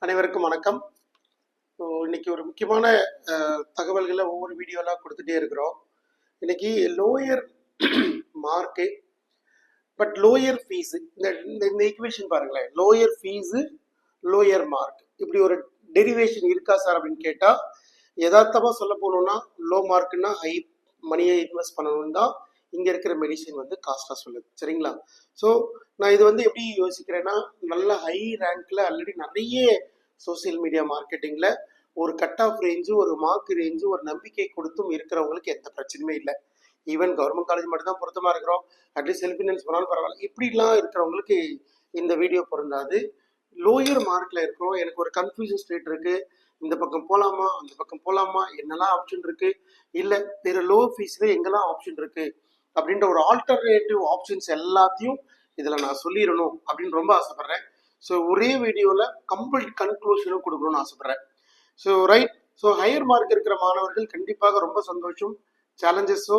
அனைவருக்கும் வணக்கம். இன்னைக்கு ஒரு முக்கியமான தகவல்களை ஒவ்வொரு வீடியோலாம் கொடுத்துட்டே இருக்கிறோம். இன்னைக்கு lower mark but lower fees இந்த ஈக்குவேஷன் பாருங்களேன். லோயர் ஃபீஸு லோயர் மார்க் இப்படி ஒரு டெரிவேஷன் இருக்கா சார் அப்படின்னு கேட்டால், யதார்த்தமாக சொல்ல போனோம்னா லோ மார்க்குன்னா ஹை மணியை இன்வெஸ்ட் பண்ணணும்னு தான் இங்கே இருக்கிற மெடிசின் வந்து காஸ்டாக சொல்லுது. சரிங்களா? ஸோ நான் இது வந்து எப்படி யோசிக்கிறேன்னா, நல்ல ஹை ரேங்க்ல ஆல்ரெடி நிறைய சோசியல் மீடியா மார்க்கெட்டிங்கில் ஒரு கட் ஆஃப் ரேஞ்சு, ஒரு மார்க் ரேஞ்சு, ஒரு நம்பிக்கை கொடுத்தும் இருக்கிறவங்களுக்கு எந்த பிரச்சனையுமே இல்லை. ஈவன் கவர்மெண்ட் காலேஜ் மட்டும் தான் பொருத்தமாக இருக்கிறோம், அட்லீஸ்ட் செல்ஃப் ஃபினான்ஸ் பண்ணாலும் பரவாயில்ல. இப்படிலாம் இருக்கிறவங்களுக்கு இந்த வீடியோ பொருந்தாது. லோயர் மார்க்கில் இருக்கிறோம், எனக்கு ஒரு கன்ஃபியூஷன் ஸ்டேட் இருக்குது, இந்த பக்கம் போகலாமா அந்த பக்கம் போகலாமா, என்னெல்லாம் ஆப்ஷன் இருக்குது, இல்லை வேறு லோ ஃபீஸில் எங்கெல்லாம் ஆப்ஷன் இருக்குது அப்படின்ற ஒரு ஆல்டர்னேட்டிவ் ஆப்ஷன்ஸ் எல்லாத்தையும் இதில் நான் சொல்லிடணும் அப்படின்னு ரொம்ப ஆசைப்பட்றேன். ஸோ ஒரே வீடியோவில் கம்ப்ளீட் கன்க்ளூஷனும் கொடுக்கணும்னு ஆசைப்பட்றேன். So right. So higher mark இருக்கிற மாணவர்கள் கண்டிப்பாக ரொம்ப சந்தோஷம். சேலஞ்சஸோ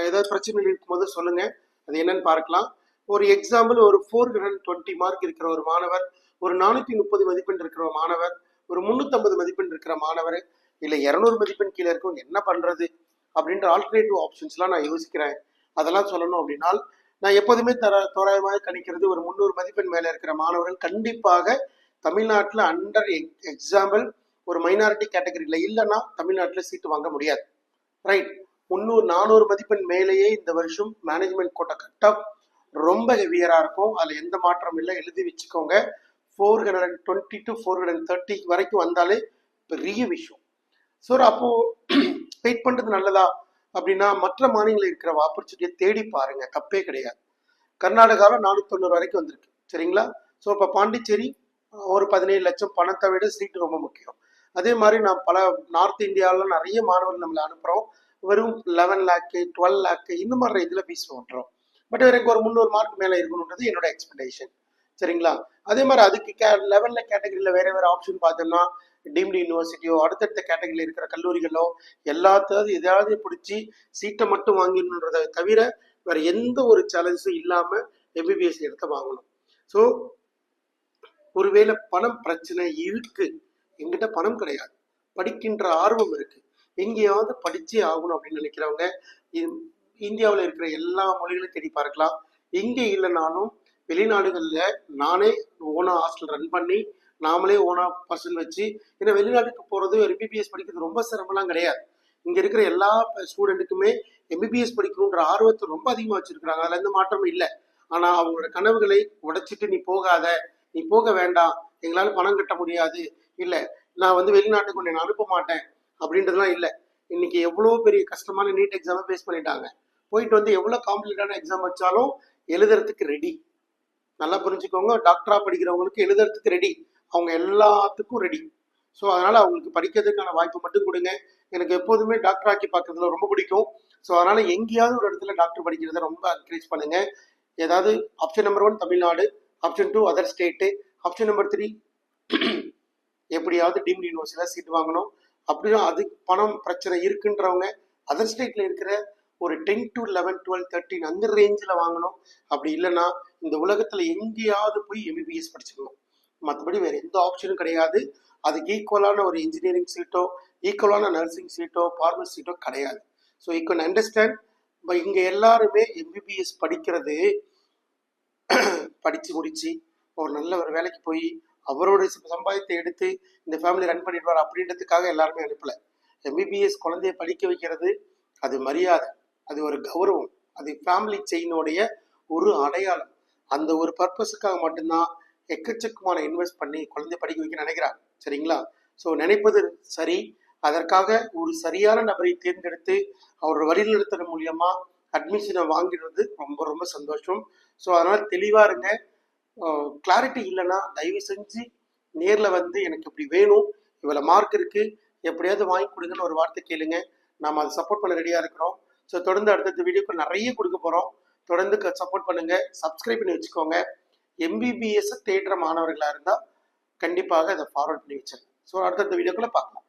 ஏதாவது பிரச்சனைகள் இருக்கும்போது சொல்லுங்கள், அது என்னன்னு பார்க்கலாம். ஒரு எக்ஸாம்பிள், ஒரு 420 மார்க் இருக்கிற ஒரு மாணவர், ஒரு 430 மதிப்பெண் இருக்கிற ஒரு மாணவர், ஒரு 350 மதிப்பெண் இருக்கிற மாணவர், இல்லை 200 மதிப்பெண் கீழே இருக்கும், என்ன பண்ணுறது அப்படின்ற ஆல்டர்னேட்டிவ் ஆப்ஷன்ஸ்லாம் நான் யோசிக்கிறேன். அதெல்லாம் சொல்லணும் அப்படின்னா, நான் எப்போதுமே தோராயமாக கணிக்கிறது, ஒரு 300 மதிப்பெண் மேலே இருக்கிற மாணவர்கள் கண்டிப்பாக தமிழ்நாட்டில் அண்டர் எக்ஸாம்பிள் ஒரு மைனாரிட்டி கேட்டகரியில் இல்லைன்னா தமிழ்நாட்டில் சீட்டு வாங்க முடியாது. ரைட். 400 மதிப்பெண் மேலேயே இந்த வருஷம் மேனேஜ்மெண்ட் கோட்டா கட் ஆஃப் ரொம்ப ஹெவியராக இருக்கும். அதில் எந்த மாற்றம் இல்லை, எழுதி வச்சுக்கோங்க. 420 to 430 வரைக்கும் வந்தாலே பெரிய விஷயம். ஸோ அப்போது வெயிட் பண்ணுறது நல்லதா அப்படின்னா, மற்ற மாநிலங்களில் இருக்கிற ஆப்பர்ச்சுனிட்டியை தேடி பாருங்க, தப்பே கிடையாது. கர்நாடகாவில் 490 வரைக்கும் வந்திருக்கு. சரிங்களா? ஸோ இப்போ பாண்டிச்சேரி ஒரு 17 லட்சம், பணத்தை விட சீட்டு ரொம்ப முக்கியம். அதே மாதிரி நான் பல நார்த் இந்தியாவில் நிறைய மாணவர்கள் நம்மளை அனுப்புகிறோம், வெறும் 11 லேக்கு 12 லேக்கு இந்த மாதிரி இதில் ஃபீஸ் ஓட்டுறோம். பட் எனக்கு ஒரு 300 மார்க் மேலே இருக்கணுன்றது என்னோட எக்ஸ்பெக்டேஷன். சரிங்களா? அதே மாதிரி அதுக்கு லெவலில் கேட்டகரியில் வேறு வேறு ஆப்ஷன் பார்த்தோம்னா, டீம்டு யூனிவர்சிட்டியோ அடுத்தடுத்த கேட்டகரியில் இருக்கிற கல்லூரிகளோ எல்லாத்தாவது எதாவது பிடிச்சி சீட்டை மட்டும் வாங்கிடணுன்றதை தவிர வேற எந்த ஒரு சேலஞ்சும் இல்லாமல் எம்பிபிஎஸ் இடத்த வாங்கணும். ஸோ ஒருவேளை பணம் பிரச்சனை இருக்கு, எங்கிட்ட பணம் கிடையாது, படிக்கின்ற ஆர்வம் இருக்கு, எங்கேயாவது படிச்சே ஆகணும் அப்படின்னு நினைக்கிறவங்க இந்தியாவில் இருக்கிற எல்லா மொழிகளும் தேடி பார்க்கலாம். எங்கே இல்லைனாலும் வெளிநாடுகளில் நானே ஓனா ஹாஸ்டல் ரன் பண்ணி நாமளே ஓனா பர்சன் வச்சு, ஏன்னா வெளிநாட்டுக்கு போகிறது எம்பிபிஎஸ் படிக்கிறது ரொம்ப சிரமம்லாம் கிடையாது. இங்கே இருக்கிற எல்லா ஸ்டூடெண்ட்டுக்குமே எம்பிபிஎஸ் படிக்கணுன்ற ஆர்வத்தை ரொம்ப அதிகமாக வச்சுருக்குறாங்க, அதில் எந்த மாற்றமும் இல்லை. ஆனால் அவங்களோட கனவுகளை உடைச்சிட்டு நீ போகாத, நீ போக வேண்டாம், எங்களால் பணம் கட்ட முடியாது, இல்லை நான் வந்து வெளிநாட்டுக்கு உன்னை நான் அனுப்ப மாட்டேன் அப்படின்றதுலாம் இல்லை. இன்னைக்கு எவ்வளோ பெரிய கஷ்டமான நீட் எக்ஸாமை ஃபேஸ் பண்ணிட்டாங்க, போயிட்டு வந்து எவ்வளோ காம்ப்ளிகேட்டான எக்ஸாம் வச்சாலும் எழுதுறதுக்கு ரெடி. நல்லா புரிஞ்சுக்கோங்க, டாக்டராக படிக்கிறவங்களுக்கு எழுதுறதுக்கு ரெடி, அவங்க எல்லாத்துக்கும் ரெடி. ஸோ அதனால் அவங்களுக்கு படிக்கிறதுக்கான வாய்ப்பு மட்டும் கொடுங்க. எனக்கு எப்போதுமே டாக்டர் ஆக்கி பார்க்கறதுல ரொம்ப பிடிக்கும். ஸோ அதனால் எங்கேயாவது ஒரு இடத்துல டாக்டர் படிக்கிறத ரொம்ப என்கரேஜ் பண்ணுங்க. ஏதாவது option number 1 Tamil Nadu, option 2 other state, option number 3 எப்படியாவது டீம்டு யூனிவர்சிட்டியில் சீட் வாங்கணும். அப்படின்னா அது பணம் பிரச்சனை இருக்குன்றவங்க அதர் ஸ்டேட்டில் இருக்கிற ஒரு 10 to 11 12 13 அந்த ரேஞ்சில் வாங்கணும். அப்படி இல்லைன்னா இந்த உலகத்தில் எங்கேயாவது போய் எம்பிபிஎஸ் படிச்சிடணும், மற்றபடி வேறு எந்த ஆப்ஷனும் கிடையாது. அதுக்கு ஈக்குவலான ஒரு இன்ஜினியரிங் சீட்டோ, ஈக்குவலான நர்சிங் சீட்டோ, ஃபார்மசி சீட்டோ கிடையாது. So you can understand. இங்கே எல்லாருமே எம்பிபிஎஸ் படிக்கிறது படித்து முடித்து ஒரு நல்ல ஒரு வேலைக்கு போய் அவரோட சம்பாதித்தை எடுத்து இந்த ஃபேமிலி ரன் பண்ணிடுவார் அப்படின்றதுக்காக எல்லாருமே அனுப்பலை. எம்பிபிஎஸ் குழந்தைய படிக்க வைக்கிறது அது மரியாதை, அது ஒரு கௌரவம், அது ஃபேமிலி செயினுடைய ஒரு அடையாளம். அந்த ஒரு பர்பஸுக்காக மட்டும்தான் எக்கச்சக்கமான இன்வெஸ்ட் பண்ணி குழந்தைய படிக்க வைக்க நினைக்கிறாங்க. சரிங்களா? ஸோ நினைப்பது சரி, அதற்காக ஒரு சரியான நபரை தேர்ந்தெடுத்து அவரோட வழிநிறுத்தல் மூலியமா அட்மிஷனை வாங்கிடுறது ரொம்ப ரொம்ப சந்தோஷம். ஸோ அதனால் தெளிவாக இருங்க. கிளாரிட்டி இல்லைன்னா தயவு செஞ்சு நேரில் வந்து எனக்கு இப்படி வேணும், இவ்வளோ மார்க் இருக்குது, எப்படியாவது வாங்கி கொடுங்கன்னு ஒரு வார்த்தை கேளுங்க, நாம் அதை சப்போர்ட் பண்ண ரெடியாக இருக்கிறோம். ஸோ தொடர்ந்து அடுத்தடுத்த வீடியோக்கு நிறைய கொடுக்க போகிறோம். தொடர்ந்து சப்போர்ட் பண்ணுங்கள், சப்ஸ்கிரைப் பண்ணி வச்சுக்கோங்க. எம்பிபிஎஸ் தேடுற மாணவர்களாக இருந்தால் கண்டிப்பாக அதை ஃபார்வர்ட் பண்ணி வச்சிருங்க. ஸோ அடுத்தடுத்த வீடியோக்குள்ளே பார்க்கலாம்.